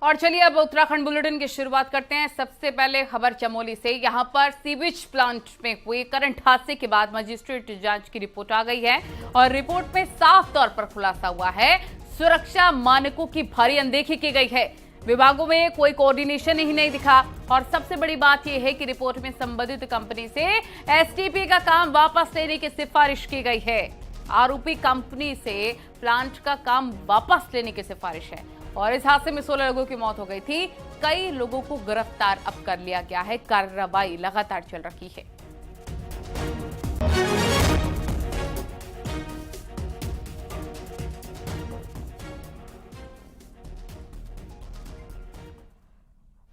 और चलिए अब उत्तराखंड बुलेटिन की शुरुआत करते हैं। सबसे पहले खबर चमोली से। यहां पर सीवेज प्लांट में हुए करंट हादसे के बाद मजिस्ट्रेट जांच की रिपोर्ट आ गई है और रिपोर्ट में साफ तौर पर खुलासा हुआ है सुरक्षा मानकों की भारी अनदेखी की गई है। विभागों में कोई कोऑर्डिनेशन ही नहीं दिखा और सबसे बड़ी बात यह है कि रिपोर्ट में संबंधित कंपनी से एसटीपी का काम वापस लेने की सिफारिश की गई है। आरोपी कंपनी से प्लांट का काम वापस लेने की सिफारिश है और इस हादसे में 16 लोगों की मौत हो गई थी। कई लोगों को गिरफ्तार अब कर लिया गया है। कार्रवाई लगातार चल रही है।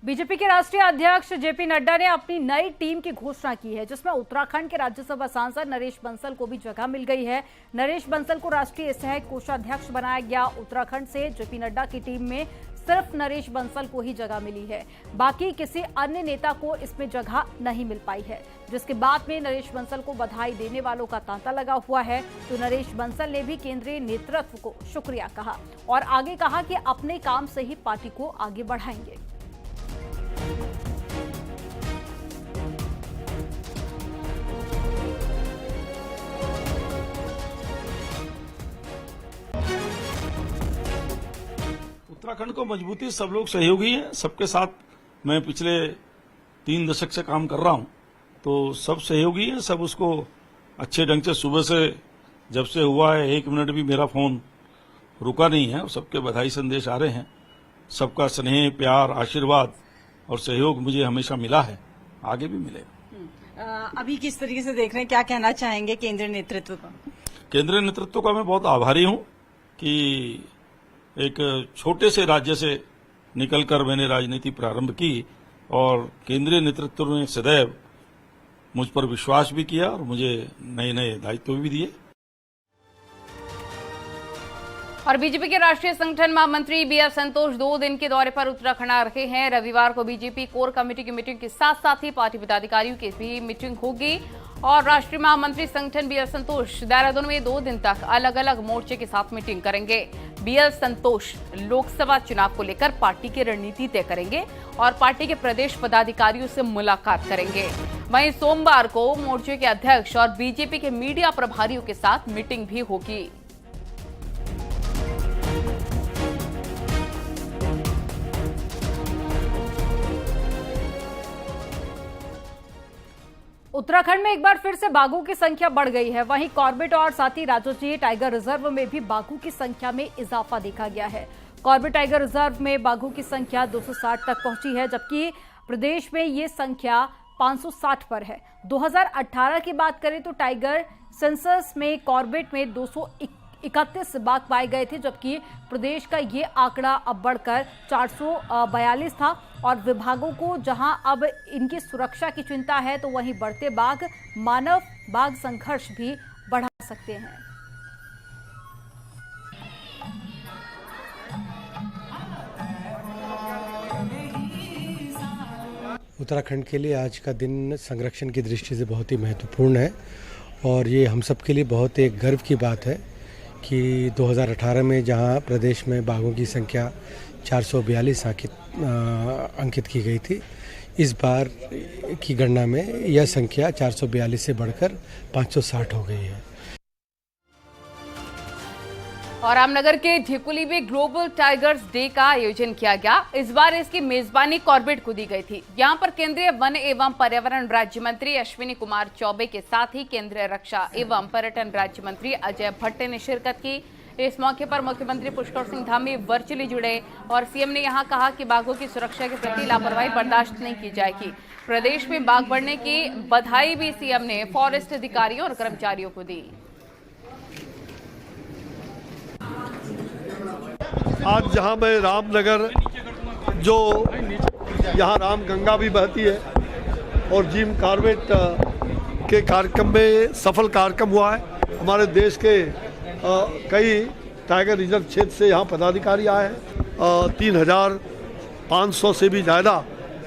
बीजेपी के राष्ट्रीय अध्यक्ष जेपी नड्डा ने अपनी नई टीम की घोषणा की है, जिसमें उत्तराखंड के राज्यसभा सांसद नरेश बंसल को भी जगह मिल गई है। नरेश बंसल को राष्ट्रीय सहायक कोषाध्यक्ष बनाया गया। उत्तराखंड से जेपी नड्डा की टीम में सिर्फ नरेश बंसल को ही जगह मिली है, बाकी किसी अन्य नेता को इसमें जगह नहीं मिल पाई है, जिसके बाद में नरेश बंसल को बधाई देने वालों का तांता लगा हुआ है। तो नरेश बंसल ने भी केंद्रीय नेतृत्व को शुक्रिया कहा और आगे कहा कि अपने काम से ही पार्टी को आगे बढ़ाएंगे। उत्तराखंड को मजबूती सब लोग सहयोगी हैं। सबके साथ मैं पिछले 3 दशक से काम कर रहा हूं, तो सब सहयोगी हैं। सब उसको अच्छे ढंग से सुबह से जब से हुआ है 1 मिनट भी मेरा फोन रुका नहीं है। सबके बधाई संदेश आ रहे हैं। सबका स्नेह, प्यार, आशीर्वाद और सहयोग मुझे हमेशा मिला है, आगे भी मिलेगा। अभी किस तरीके से देख रहे हैं, क्या कहना चाहेंगे केंद्रीय नेतृत्व का? केंद्रीय नेतृत्व का मैं बहुत आभारी हूं कि एक छोटे से राज्य से निकलकर मैंने राजनीति प्रारंभ की और केंद्रीय नेतृत्व ने सदैव मुझ पर विश्वास भी किया और मुझे नए नए दायित्व भी दिए। और बीजेपी के राष्ट्रीय संगठन महामंत्री बीएल संतोष 2 दिन के दौरे पर उत्तराखंड आ रहे हैं। रविवार को बीजेपी कोर कमेटी की मीटिंग के साथ साथ ही पार्टी पदाधिकारियों की भी मीटिंग होगी और राष्ट्रीय महामंत्री संगठन बीएल संतोष देहरादून में 2 दिन तक अलग अलग मोर्चे के साथ मीटिंग करेंगे। बीएल संतोष लोकसभा चुनाव को लेकर पार्टी की रणनीति तय करेंगे और पार्टी के प्रदेश पदाधिकारियों से मुलाकात करेंगे। वहीं सोमवार को मोर्चे के अध्यक्ष और बीजेपी के मीडिया प्रभारियों के साथ मीटिंग भी होगी। उत्तराखंड में एक बार फिर से बाघों की संख्या बढ़ गई है। वहीं कॉर्बेट और साथ ही राजोजी टाइगर रिजर्व में भी बाघों की संख्या में इजाफा देखा गया है। कॉर्बेट टाइगर रिजर्व में बाघों की संख्या 260 तक पहुंची है, जबकि प्रदेश में ये संख्या 560 पर है। 2018 की बात करें तो टाइगर सेंसस में कॉर्बेट में 231 बाघ पाए गए थे, जबकि प्रदेश का ये आंकड़ा अब बढ़कर 442 था। और विभागों को जहां अब इनकी सुरक्षा की चिंता है, तो वहीं बढ़ते बाघ मानव बाघ संघर्ष भी बढ़ा सकते हैं। उत्तराखंड के लिए आज का दिन संरक्षण की दृष्टि से बहुत ही महत्वपूर्ण है और ये हम सब के लिए बहुत एक गर्व की बात है कि 2018 में जहां प्रदेश में बाघों की संख्या 442 अंकित की गई थी, इस बार की गणना में यह संख्या 442 से बढ़कर 560 हो गई है। और रामनगर के ढिकुली में ग्लोबल टाइगर्स डे का आयोजन किया गया। इस बार इसकी मेजबानी कॉर्बेट को दी गई थी। यहां पर केंद्रीय वन एवं पर्यावरण राज्य मंत्री अश्विनी कुमार चौबे के साथ ही केंद्रीय रक्षा एवं पर्यटन राज्य मंत्री अजय भट्ट ने शिरकत की। इस मौके पर मुख्यमंत्री पुष्कर सिंह धामी वर्चुअली जुड़े और सीएम ने यहां कहा कि बाघों की सुरक्षा के प्रति लापरवाही बर्दाश्त नहीं की जाएगी। प्रदेश में बाघ बढ़ने की बधाई भी सीएम ने फॉरेस्ट अधिकारियों और कर्मचारियों को दी। आज जहां मैं रामनगर, जो यहाँ राम गंगा भी बहती है और जिम कॉर्बेट के कार्यक्रम में सफल कार्यक्रम हुआ है। हमारे देश के कई टाइगर रिजर्व क्षेत्र से यहाँ पदाधिकारी आए हैं। 3500 से भी ज़्यादा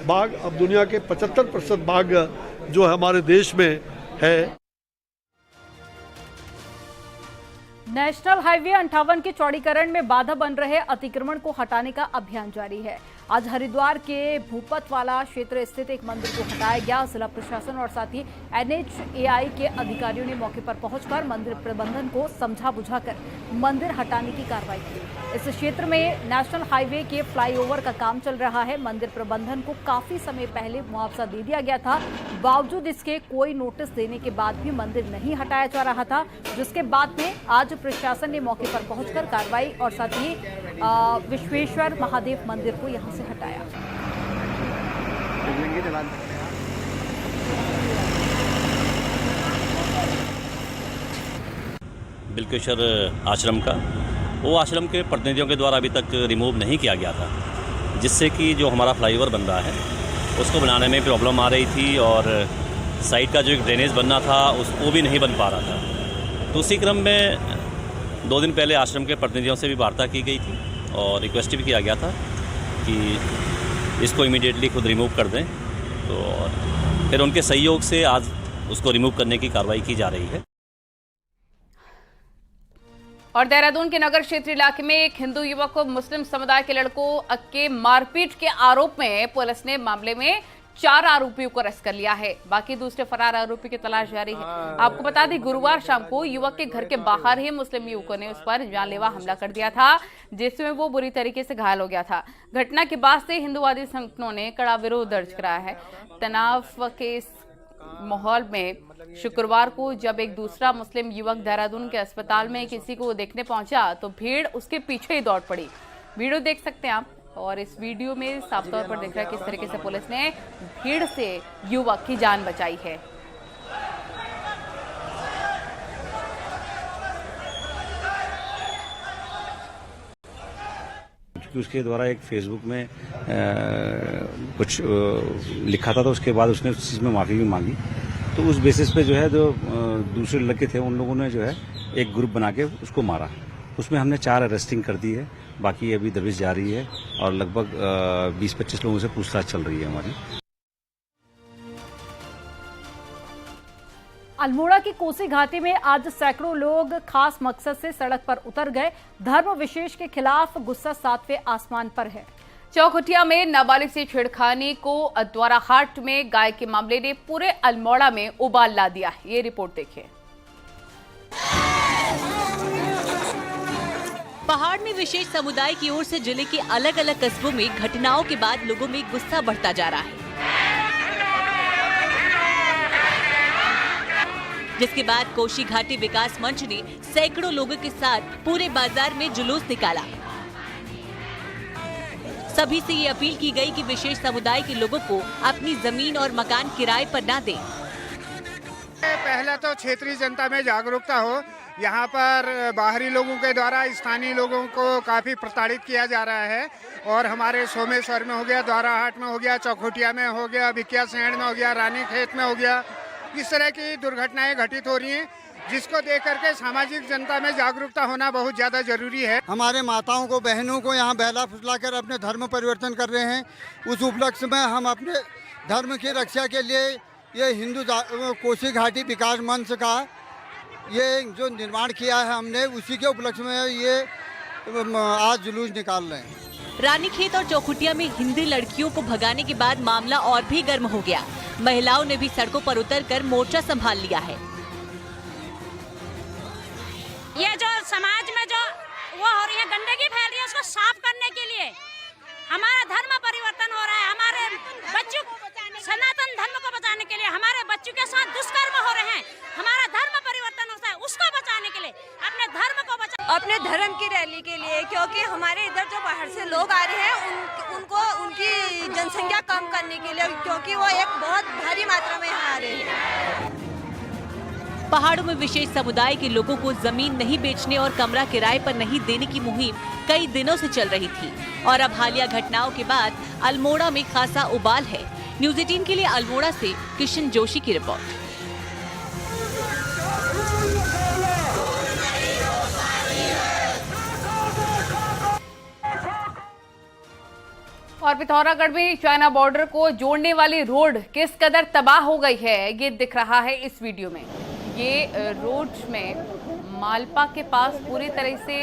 बाघ, अब दुनिया के 75% बाघ जो है हमारे देश में है। नेशनल हाईवे 58 के चौड़ीकरण में बाधा बन रहे अतिक्रमण को हटाने का अभियान जारी है। आज हरिद्वार के भूपतवाला क्षेत्र स्थित एक मंदिर को हटाया गया। जिला प्रशासन और साथ ही NHAI के अधिकारियों ने मौके पर पहुंचकर मंदिर प्रबंधन को समझा बुझाकर मंदिर हटाने की कार्रवाई की। इस क्षेत्र में नेशनल हाईवे के फ्लाईओवर का काम चल रहा है। मंदिर प्रबंधन को काफी समय पहले मुआवजा दे दिया गया था, बावजूद इसके कोई नोटिस देने के बाद भी मंदिर नहीं हटाया जा रहा था, जिसके बाद में आज प्रशासन ने मौके पर पहुंचकर कार्रवाई और साथ ही विश्वेश्वर महादेव मंदिर को यहां से हटाया। बिल्केश्वर आश्रम का वो आश्रम के प्रतिनिधियों के द्वारा अभी तक रिमूव नहीं किया गया था, जिससे कि जो हमारा फ्लाईओवर बन रहा है उसको बनाने में प्रॉब्लम आ रही थी और साइड का जो एक ड्रेनेज बनना था उसको भी नहीं बन पा रहा था। तो उसी क्रम में 2 दिन पहले आश्रम के प्रतिनिधियों से भी वार्ता की गई थी और रिक्वेस्ट भी किया गया था कि इसको इमीडिएटली खुद रिमूव कर दें। तो फिर उनके सहयोग से आज उसको रिमूव करने की कार्रवाई की जा रही है। और देहरादून के नगर क्षेत्र इलाके में एक हिंदू युवक को मुस्लिम समुदाय के लड़कों के मारपीट के आरोप में पुलिस ने मामले में 4 आरोपियों को अरेस्ट कर लिया है। बाकी दूसरे फरार आरोपी की तलाश जारी है। आपको बता दें, गुरुवार शाम को युवक के घर के बाहर ही मुस्लिम युवकों ने उस पर जानलेवा हमला कर दिया था, जिसमें वो बुरी तरीके से घायल हो गया था। घटना के बाद से हिंदूवादी संगठनों ने कड़ा विरोध दर्ज कराया है। तनाव के इस माहौल में शुक्रवार को जब एक दूसरा मुस्लिम युवक देहरादून के अस्पताल में किसी को देखने पहुंचा तो भीड़ उसके पीछे ही दौड़ पड़ी। वीडियो देख सकते हैं आप, और इस वीडियो में साफ तौर पर दिख रहा है किस तरीके से पुलिस ने भीड़ से युवक की जान बचाई है। उसके द्वारा एक फेसबुक में कुछ लिखा था, तो उसके बाद उसने उस चीज़ में माफ़ी भी मांगी। तो उस बेसिस पे जो है जो दूसरे लड़के थे उन लोगों ने जो है एक ग्रुप बना के उसको मारा। उसमें हमने 4 अरेस्टिंग कर दी है, बाकी अभी दबिश जारी है और लगभग 20-25 लोगों से पूछताछ चल रही है हमारी। अल्मोड़ा की कोसी घाटी में आज सैकड़ों लोग खास मकसद से सड़क पर उतर गए। धर्म विशेष के खिलाफ गुस्सा 7वें आसमान पर है। चौखुटिया में नाबालिग से छेड़खानी को द्वाराहाट में गाय के मामले ने पूरे अल्मोड़ा में उबाल ला दिया। ये रिपोर्ट देखिए। पहाड़ में विशेष समुदाय की ओर से जिले के अलग अलग कस्बों में घटनाओं के बाद लोगों में गुस्सा बढ़ता जा रहा है, जिसके बाद कोसी घाटी विकास मंच ने सैकड़ों लोगों के साथ पूरे बाजार में जुलूस निकाला। सभी से ये अपील की गई कि विशेष समुदाय के लोगों को अपनी जमीन और मकान किराए पर न दें। पहले तो क्षेत्रीय जनता में जागरूकता हो। यहाँ पर बाहरी लोगों के द्वारा स्थानीय लोगों को काफ़ी प्रताड़ित किया जा रहा है और हमारे सोमेश्वर में हो गया, द्वाराहाट में हो गया, चौखुटिया में हो गया, भिकिया सैंड में हो गया, रानीखेत में हो गया, इस तरह की दुर्घटनाएं घटित हो रही हैं, जिसको देख करके सामाजिक जनता में जागरूकता होना बहुत ज़्यादा जरूरी है। हमारे माताओं को, बहनों को यहाँ बहला फुसला कर अपने धर्म परिवर्तन कर रहे हैं। उस उपलक्ष्य में हम अपने धर्म की रक्षा के लिए ये हिंदू कोसी घाटी विकास मंच का ये जो निर्माण किया है हमने, उसी के उपलक्ष्य में ये आज जुलूस निकाल रहे हैं। रानीखेत और चौखुटिया में हिंदी लड़कियों को भगाने के बाद मामला और भी गर्म हो गया। महिलाओं ने भी सड़कों पर उतरकर मोर्चा संभाल लिया है। ये जो समाज में जो वो हो रही है, गंदगी फैल रही है, उसको साफ करने के लिए हमारा धर्म परिवर्तन हो रहा है। हमारे बच्चों, सनातन धर्म को बचाने के लिए हमारे बच्चों के साथ दुष्कर्म हो रहे हैं। हमारा धर्म परिवर्तन होता है, उसको बचाने के लिए अपने धर्म को अपने धर्म की रैली के लिए, क्योंकि हमारे इधर जो बाहर से लोग आ रहे हैं उनको उनकी जनसंख्या कम करने के लिए, क्योंकि वो एक बहुत भारी मात्रा में यहाँ आ रहे हैं। पहाड़ों में विशेष समुदाय के लोगों को जमीन नहीं बेचने और कमरा किराए पर नहीं देने की मुहिम कई दिनों से चल रही थी और अब हालिया घटनाओं के बाद अल्मोड़ा में खासा उबाल है। न्यूज़ 18 के लिए अल्मोड़ा से किशन जोशी की रिपोर्ट। और पिथौरागढ़ में चाइना बॉर्डर को जोड़ने वाली रोड किस कदर तबाह हो गई है, ये दिख रहा है इस वीडियो में। ये रोड में मालपा के पास पूरी तरह से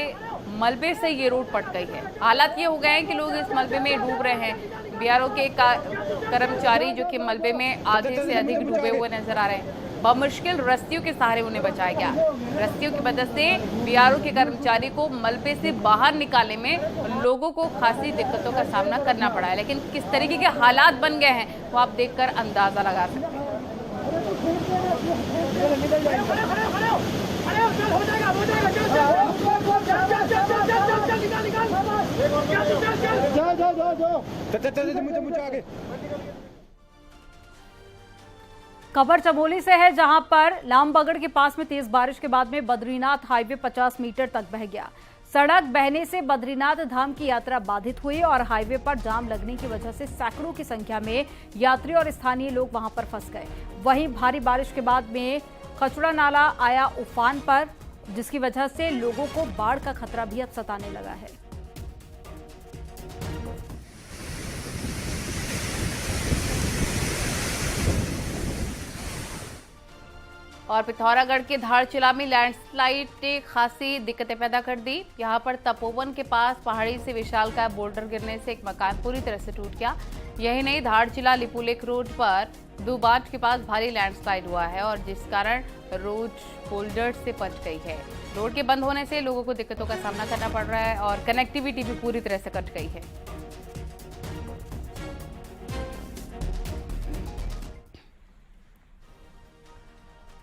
मलबे से ये रोड पट गई है। हालात ये हो गए हैं कि लोग इस मलबे में डूब रहे हैं। बीआरओ के कर्मचारी जो कि मलबे में आधे से अधिक डूबे हुए नजर आ रहे हैं। बमुश्किल रस्सियों के सहारे उन्हें बचाया गया। रस्सियों की मदद से बीआरओ के कर्मचारी को मलबे से बाहर निकालने में लोगों को खासी दिक्कतों का सामना करना पड़ा है, लेकिन किस तरीके के हालात बन गए हैं वो आप देखकर अंदाजा लगा सकते हैं। खबर चमोली से है, जहां पर लामबगड़ के पास में तेज बारिश के बाद में बद्रीनाथ हाईवे 50 मीटर तक बह गया। सड़क बहने से बद्रीनाथ धाम की यात्रा बाधित हुई और हाईवे पर जाम लगने की वजह से सैकड़ों की संख्या में यात्री और स्थानीय लोग वहां पर फंस गए। वहीं भारी बारिश के बाद में खचड़ा नाला आया उफान पर, जिसकी वजह से लोगों को बाढ़ का खतरा भी अब सताने लगा है। और पिथौरागढ़ के धारचूला में लैंडस्लाइड ने खासी दिक्कतें पैदा कर दी। यहां पर तपोवन के पास पहाड़ी से विशालकाय बोल्डर गिरने से एक मकान पूरी तरह से टूट गया। यही नहीं, धारचूला लिपुलेख रोड पर दुबाट के पास भारी लैंडस्लाइड हुआ है और जिस कारण रोड बोल्डर से पट गई है। रोड के बंद होने से लोगों को दिक्कतों का सामना करना पड़ रहा है और कनेक्टिविटी भी पूरी तरह से कट गई है।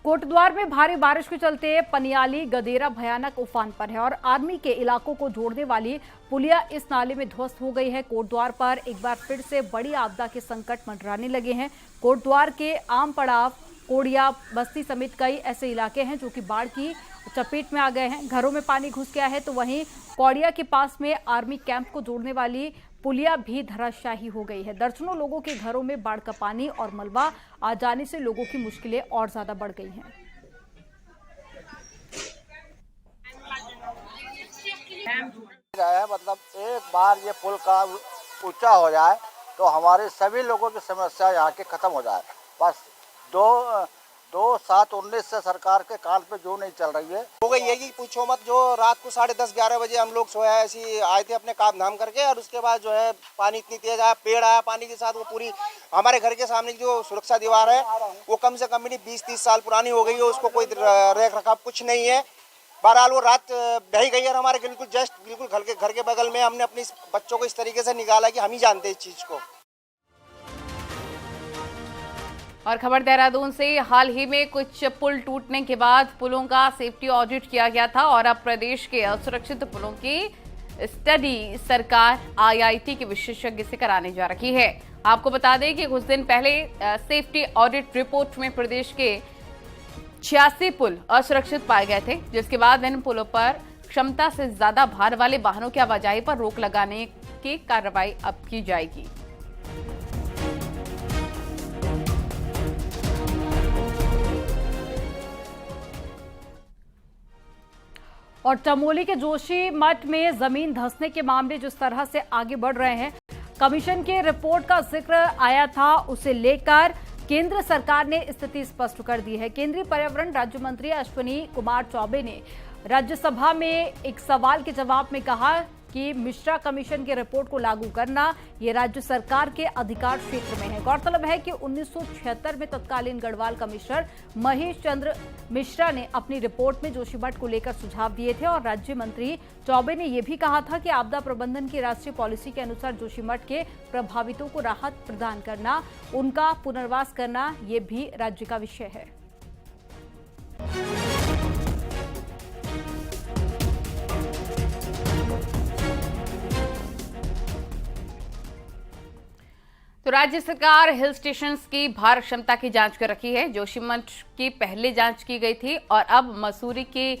कोटद्वार में भारी बारिश के चलते पनियाली गदेरा भयानक उफान पर है और आर्मी के इलाकों को जोड़ने वाली पुलिया इस नाले में ध्वस्त हो गई है। कोटद्वार पर एक बार फिर से बड़ी आपदा के संकट मंडराने लगे हैं। कोटद्वार के आम पड़ाव, कोड़िया, बस्ती समेत कई ऐसे इलाके हैं जो कि बाढ़ की चपेट में आ गए हैं। घरों में पानी घुस गया है, तो वहीं कोड़िया के पास में आर्मी कैंप को जोड़ने वाली पुलिया भी धराशायी हो गई है। दर्जनों लोगों के घरों में बाढ़ का पानी और मलबा आ जाने से लोगों की मुश्किलें और ज्यादा बढ़ गई हैं। मतलब एक बार ये पुल का ऊंचा हो जाए तो हमारे सभी लोगों की समस्या यहाँ के खत्म हो जाए। बस 2/7/19 से सरकार के कान पे जो नहीं चल रही है हो गई है कि पूछो मत। जो रात को 10:30-11 बजे हम लोग सोया ऐसी आए थे अपने काम धाम करके, और उसके बाद जो है पानी इतनी तेज आया, पेड़ आया पानी के साथ। वो पूरी हमारे घर के सामने की जो सुरक्षा दीवार है वो कम से कम भी 20-30 साल पुरानी हो गई है, उसको कोई रेख रखाव कुछ नहीं है। बहरहाल वो रात बह गई और हमारे बिल्कुल घर के बगल में हमने अपने बच्चों को इस तरीके से निकाला कि हम ही जानते हैं इस चीज को। और खबर देहरादून से, हाल ही में कुछ पुल टूटने के बाद पुलों का सेफ्टी ऑडिट किया गया था और अब प्रदेश के असुरक्षित पुलों की स्टडी सरकार IIT के विशेषज्ञ से कराने जा रही है। आपको बता दें कि कुछ दिन पहले सेफ्टी ऑडिट रिपोर्ट में प्रदेश के 86 पुल असुरक्षित पाए गए थे, जिसके बाद इन पुलों पर क्षमता से ज्यादा भार वाले वाहनों की आवाजाही पर रोक लगाने की कार्रवाई अब की जाएगी। और चमोली के जोशी मठ में जमीन धंसने के मामले जिस तरह से आगे बढ़ रहे हैं, कमीशन की रिपोर्ट का जिक्र आया था, उसे लेकर केंद्र सरकार ने स्थिति स्पष्ट कर दी है। केंद्रीय पर्यावरण राज्य मंत्री अश्विनी कुमार चौबे ने राज्यसभा में एक सवाल के जवाब में कहा कि मिश्रा कमीशन की रिपोर्ट को लागू करना ये राज्य सरकार के अधिकार क्षेत्र में है। गौरतलब है कि 1976 में तत्कालीन गढ़वाल कमिश्नर महेश चंद्र मिश्रा ने अपनी रिपोर्ट में जोशीमठ को लेकर सुझाव दिए थे और राज्य मंत्री चौबे ने यह भी कहा था कि आपदा प्रबंधन की राष्ट्रीय पॉलिसी के अनुसार जोशीमठ के प्रभावितों को राहत प्रदान करना, उनका पुनर्वास करना, ये भी राज्य का विषय है। तो राज्य सरकार हिल स्टेशंस की भार क्षमता की जांच कर रही है। जोशीमठ की पहले जांच की गई थी और अब मसूरी की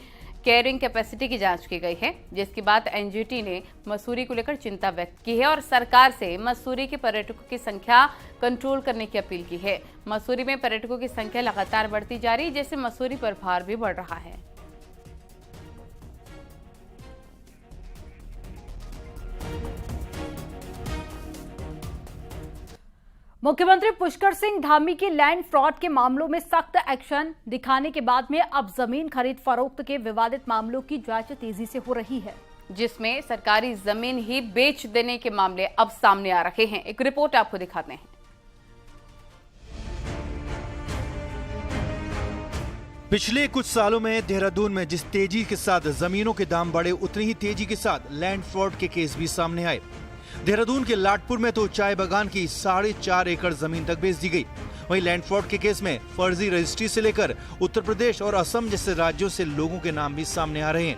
कैरिंग कैपेसिटी की जांच की गई है, जिसके बाद एनजीटी ने मसूरी को लेकर चिंता व्यक्त की है और सरकार से मसूरी के पर्यटकों की संख्या कंट्रोल करने की अपील की है। मसूरी में पर्यटकों की संख्या लगातार बढ़ती जा रही है, जिससे मसूरी पर भार भी बढ़ रहा है। मुख्यमंत्री पुष्कर सिंह धामी की लैंड फ्रॉड के मामलों में सख्त एक्शन दिखाने के बाद में अब जमीन खरीद फरोख्त के विवादित मामलों की जांच तेजी से हो रही है, जिसमें सरकारी जमीन ही बेच देने के मामले अब सामने आ रहे हैं। एक रिपोर्ट आपको दिखाते हैं। पिछले कुछ सालों में देहरादून में जिस तेजी के साथ जमीनों के दाम बढ़े, उतनी ही तेजी के साथ लैंड फ्रॉड के केस भी सामने आए। देहरादून के लाटपुर में तो चाय बागान की 4.5 एकड़ जमीन तक बेच दी गई। वहीं लैंड फ्रॉड के केस में फर्जी रजिस्ट्री से लेकर उत्तर प्रदेश और असम जैसे राज्यों से लोगों के नाम भी सामने आ रहे हैं।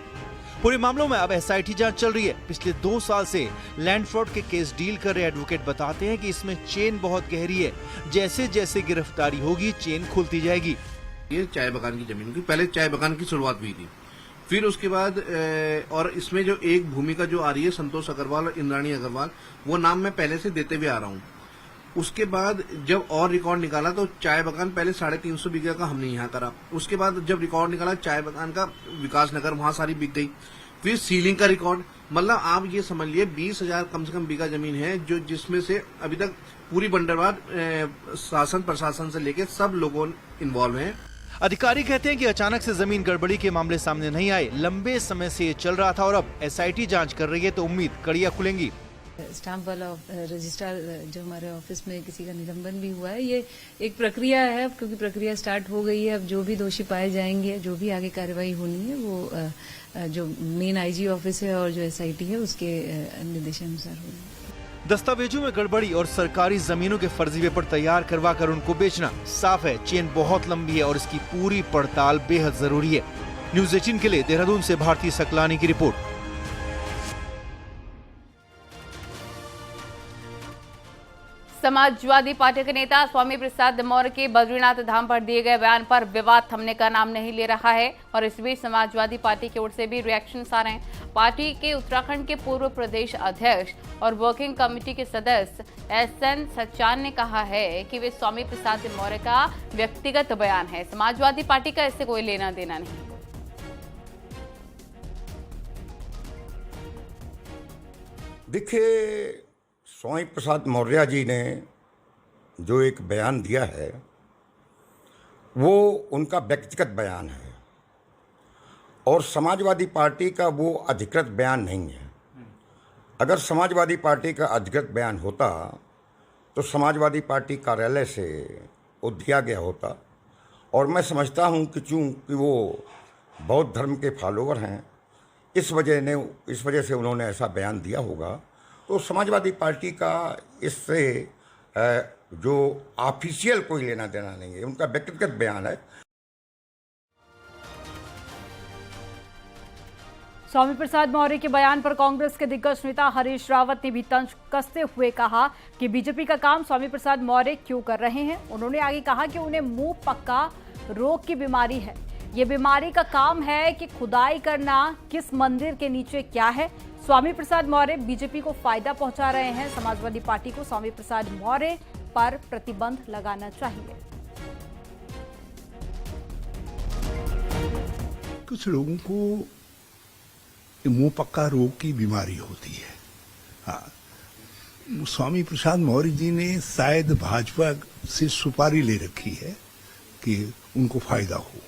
पूरे मामलों में अब SIT जांच चल रही है। पिछले 2 साल से लैंड फ्रॉड के केस डील कर रहे एडवोकेट बताते हैं कि इसमें चेन बहुत गहरी है। जैसे जैसे गिरफ्तारी होगी, चेन खुलती जाएगी। ये चाय बागान की जमीन की पहले चाय बागान की शुरुआत हुई थी, फिर उसके बाद और इसमें जो एक भूमिका जो आ रही है संतोष अग्रवाल और इंद्राणी अग्रवाल, वो नाम मैं पहले से देते हुए आ रहा हूँ। उसके बाद जब और रिकॉर्ड निकाला तो चाय बागान पहले 350 बीघा का हमने यहाँ करा। उसके बाद जब रिकॉर्ड निकाला चाय बागान का विकास नगर, वहां सारी बिक गई। फिर सीलिंग का रिकॉर्ड, मतलब आप ये समझ लिए 20,000 कम से कम बीघा जमीन है जो जिसमें से अभी तक पूरी बंदरबार शासन प्रशासन से लेके सब लोगों इन्वॉल्व हैं। अधिकारी कहते हैं कि अचानक से जमीन गड़बड़ी के मामले सामने नहीं आए, लंबे समय से ये चल रहा था और अब SIT जांच कर रही है तो उम्मीद कड़ियां खुलेंगी। स्टाम्प वाला रजिस्ट्रार जो हमारे ऑफिस में किसी का निलंबन भी हुआ है, ये एक प्रक्रिया है, क्योंकि प्रक्रिया स्टार्ट हो गई है। अब जो भी दोषी पाए जाएंगे, जो भी आगे कार्रवाई होनी है, वो जो मेन IG ऑफिस है और जो SIT है उसके निर्देशानुसार होगी। दस्तावेजों में गड़बड़ी और सरकारी जमीनों के फर्जी पेपर तैयार करवा कर उनको बेचना, साफ है चेन बहुत लंबी है और इसकी पूरी पड़ताल बेहद जरूरी है। न्यूज़ 18 के लिए देहरादून से भारती सकलानी की रिपोर्ट। समाजवादी पार्टी के नेता स्वामी प्रसाद मौर्य के बद्रीनाथ धाम पर दिए गए बयान पर विवाद थमने का नाम नहीं ले रहा है और इस बीच समाजवादी पार्टी की ओर से भी रिएक्शंस आ रहे हैं। पार्टी के उत्तराखंड के पूर्व प्रदेश अध्यक्ष और वर्किंग कमेटी के सदस्य SN सचान ने कहा है कि वे स्वामी प्रसाद मौर्य का व्यक्तिगत बयान है, समाजवादी पार्टी का इससे कोई लेना देना नहीं। देखिए, स्वामी प्रसाद मौर्य जी ने जो एक बयान दिया है वो उनका व्यक्तिगत बयान है और समाजवादी पार्टी का वो अधिकृत बयान नहीं है। अगर समाजवादी पार्टी का अधिकृत बयान होता तो समाजवादी पार्टी कार्यालय से वो दिया गया होता और मैं समझता हूँ कि चूँकि वो बौद्ध धर्म के फॉलोवर हैं, इस वजह से उन्होंने ऐसा बयान दिया होगा। तो समाजवादी पार्टी का इससे जो ऑफिशियल कोई लेना देना नहीं है, उनका व्यक्तिगत बयान है। स्वामी प्रसाद मौर्य के बयान पर कांग्रेस के दिग्गज नेता हरीश रावत ने भी तंज कसते हुए कहा कि बीजेपी का काम स्वामी प्रसाद मौर्य क्यों कर रहे हैं। उन्होंने आगे कहा कि उन्हें मुंह पक्का रोग की बीमारी है। ये बीमारी का काम है कि खुदाई करना किस मंदिर के नीचे क्या है। स्वामी प्रसाद मौर्य बीजेपी को फायदा पहुंचा रहे हैं। समाजवादी पार्टी को स्वामी प्रसाद मौर्य पर प्रतिबंध लगाना चाहिए। कुछ लोगों को मुंह पक्का रोग की बीमारी होती है। हाँ, स्वामी प्रसाद मौर्य जी ने शायद भाजपा से सुपारी ले रखी है कि उनको फायदा हो।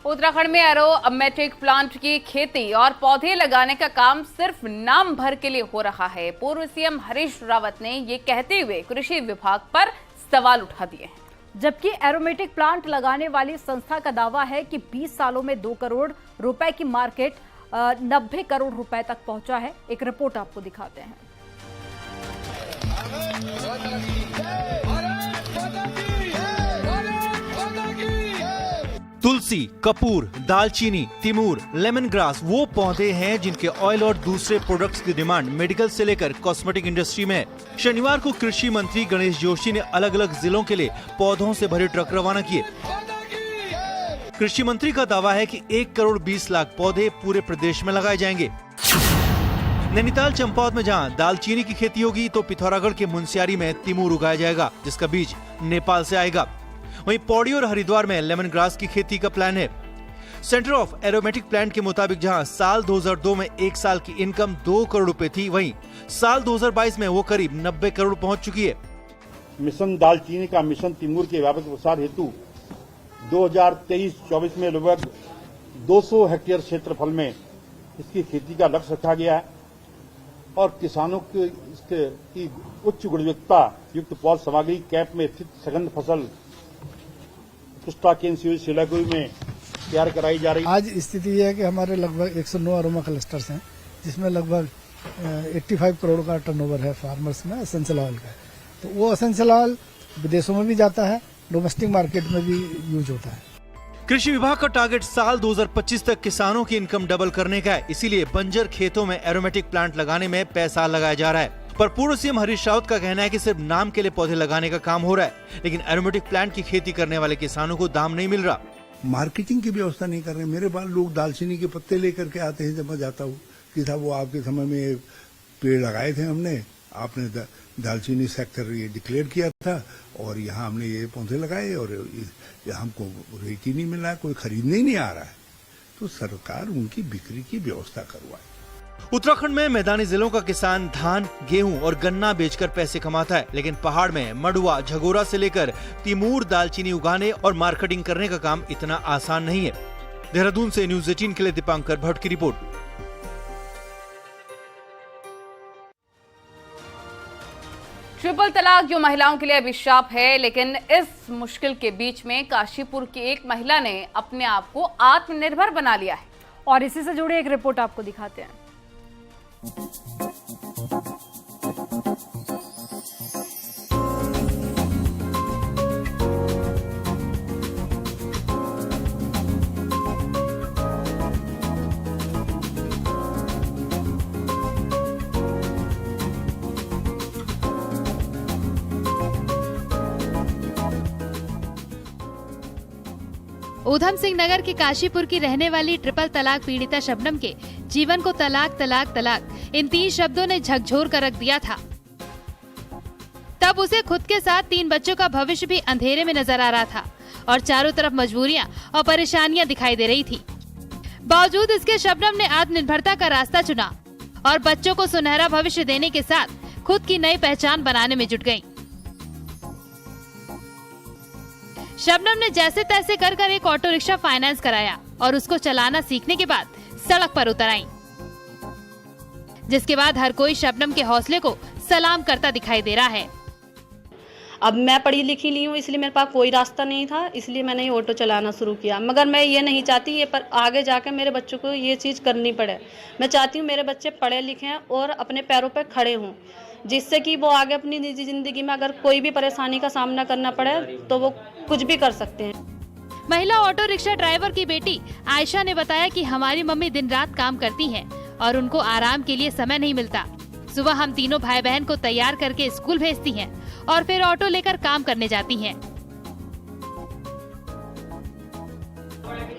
उत्तराखंड में एरोमेटिक प्लांट की खेती और पौधे लगाने का काम सिर्फ नाम भर के लिए हो रहा है। पूर्व CM हरीश रावत ने ये कहते हुए कृषि विभाग पर सवाल उठा दिए हैं। जबकि एरोमेटिक प्लांट लगाने वाली संस्था का दावा है कि 20 सालों में 2 करोड़ रुपए की मार्केट 90 करोड़ रुपए तक पहुंचा है। एक रिपोर्ट आपको दिखाते हैं। तुलसी, कपूर, दालचीनी, तिमूर, लेमन ग्रास वो पौधे हैं जिनके ऑयल और दूसरे प्रोडक्ट्स की डिमांड मेडिकल से लेकर कॉस्मेटिक इंडस्ट्री में है। शनिवार को कृषि मंत्री गणेश जोशी ने अलग अलग जिलों के लिए पौधों से भरे ट्रक रवाना किए। कृषि मंत्री का दावा है कि 1 करोड़ 20 लाख पौधे पूरे प्रदेश में लगाए जाएंगे। नैनीताल चंपावत में जहां दालचीनी की खेती होगी तो पिथौरागढ़ के मुनस्यारी में तिमूर उगाया जाएगा, जिसका बीज नेपाल से आएगा। वहीं पौड़ी और हरिद्वार में लेमन ग्रास की खेती का प्लान है। सेंटर ऑफ एरोमेटिक प्लांट के मुताबिक जहां साल 2002 में एक साल की इनकम 2 करोड़ रुपए थी, वहीं साल 2022 में वो करीब 90 करोड़ पहुंच चुकी है। मिशन दालचीनी का मिशन तिमूर के व्यापक प्रसार हेतु 2023-24 में लगभग 200 हेक्टेयर क्षेत्रफल में इसकी खेती का लक्ष्य रखा गया है और किसानों को इसकी उच्च गुणवत्ता युक्त पौध सामग्री कैंप में स्थित सघन फसल शिलागुई में तैयार कराई जा रही है। आज स्थिति यह है कि हमारे लगभग 109 अरोमा क्लस्टर्स हैं, जिसमें लगभग 85 करोड़ का टर्नओवर है फार्मर्स में एसेंशियल ऑयल का। तो वो एसेंशियल ऑयल विदेशों में भी जाता है, डोमेस्टिक मार्केट में भी यूज होता है। कृषि विभाग का टारगेट साल 2025 तक किसानों की इनकम डबल करने का है, इसीलिए बंजर खेतों में एरोमेटिक प्लांट लगाने में पैसा लगाया जा रहा है। पर पूर्व सीएम हरीश रावत का कहना है कि सिर्फ नाम के लिए पौधे लगाने का काम हो रहा है, लेकिन एरोमेटिक प्लांट की खेती करने वाले किसानों को दाम नहीं मिल रहा। मार्केटिंग की व्यवस्था नहीं कर रहे। मेरे पास लोग दालचीनी के पत्ते लेकर के आते हैं, जब मैं जाता हूँ कि साहब वो आपके समय में पेड़ लगाए थे हमने, आपने दालचीनी सेक्टर ये डिक्लेयर किया था और यहाँ हमने ये पौधे लगाए और हमको रेट ही नहीं मिल रहा है, कोई खरीदने ही नहीं आ रहा है। तो सरकार उनकी बिक्री की व्यवस्था करवाए। उत्तराखंड में मैदानी जिलों का किसान धान, गेहूं और गन्ना बेचकर पैसे कमाता है, लेकिन पहाड़ में मडुआ, झगोरा से लेकर तिमूर दालचीनी उगाने और मार्केटिंग करने का काम इतना आसान नहीं है। देहरादून से न्यूज़ 18 के लिए दीपांकर भट्ट की रिपोर्ट। ट्रिपल तलाक जो महिलाओं के लिए अभिशाप है, लेकिन इस मुश्किल के बीच में काशीपुर की एक महिला ने अपने आप को आत्मनिर्भर बना लिया है और इसी से जुड़ी एक रिपोर्ट आपको दिखाते हैं। ऊधम सिंह नगर के काशीपुर की रहने वाली ट्रिपल तलाक पीड़िता शबनम के जीवन को तलाक तलाक तलाक इन 3 शब्दों ने झकझोर कर रख दिया था। तब उसे खुद के साथ 3 बच्चों का भविष्य भी अंधेरे में नजर आ रहा था और चारों तरफ मजबूरियां और परेशानियां दिखाई दे रही थी। बावजूद इसके शबनम ने आत्मनिर्भरता का रास्ता चुना और बच्चों को सुनहरा भविष्य देने के साथ खुद की नई पहचान बनाने में जुट गयी। शबनम ने जैसे तैसे कर एक ऑटो रिक्शा फाइनेंस कराया और उसको चलाना सीखने के बाद सड़क पर उतर आई, जिसके बाद हर कोई शबनम के हौसले को सलाम करता दिखाई दे रहा है। अब मैं पढ़ी लिखी नहीं हूँ, इसलिए मेरे पास कोई रास्ता नहीं था, इसलिए मैंने ये ऑटो चलाना शुरू किया। मगर मैं ये नहीं चाहती ये पर आगे जाकर मेरे बच्चों को ये चीज़ करनी पड़े। मैं चाहती हूँ मेरे बच्चे पढ़े लिखे और अपने पैरों पर खड़े हों, जिससे कि वो आगे अपनी निजी जिंदगी में अगर कोई भी परेशानी का सामना करना पड़े तो वो कुछ भी कर सकते हैं। महिला ऑटो रिक्शा ड्राइवर की बेटी आयशा ने बताया कि हमारी मम्मी दिन रात काम करती हैं और उनको आराम के लिए समय नहीं मिलता। सुबह हम तीनों भाई बहन को तैयार करके स्कूल भेजती हैं और फिर ऑटो लेकर काम करने जाती हैं।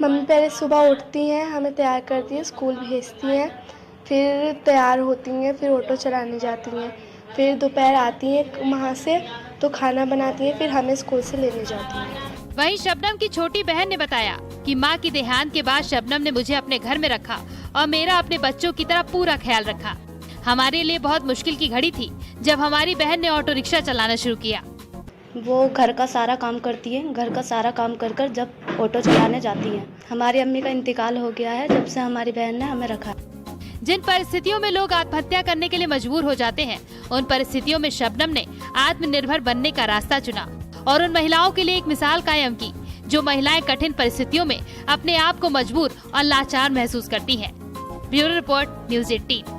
मम्मी पहले सुबह उठती हैं, हमें तैयार करती हैं, स्कूल भेजती हैं, फिर तैयार होती हैं, फिर ऑटो चलाने जाती हैं, फिर दोपहर आती हैं वहाँ से तो खाना बनाती हैं, फिर हमें स्कूल से लेने जाती हैं। वहीं शबनम की छोटी बहन ने बताया कि मां की देहांत के बाद शबनम ने मुझे अपने घर में रखा और मेरा अपने बच्चों की तरह पूरा ख्याल रखा। हमारे लिए बहुत मुश्किल की घड़ी थी जब हमारी बहन ने ऑटो रिक्शा चलाना शुरू किया। वो घर का सारा काम करती है, घर का सारा काम कर जब ऑटो चलाने जाती है। हमारी अम्मी का इंतकाल हो गया है जब से हमारी बहन ने हमें रखा। जिन परिस्थितियों में लोग आत्महत्या करने के लिए मजबूर हो जाते हैं, उन परिस्थितियों में शबनम ने आत्मनिर्भर बनने का रास्ता चुना और उन महिलाओं के लिए एक मिसाल कायम की जो महिलाएं कठिन परिस्थितियों में अपने आप को मजबूर और लाचार महसूस करती हैं। Bureau report, news 18।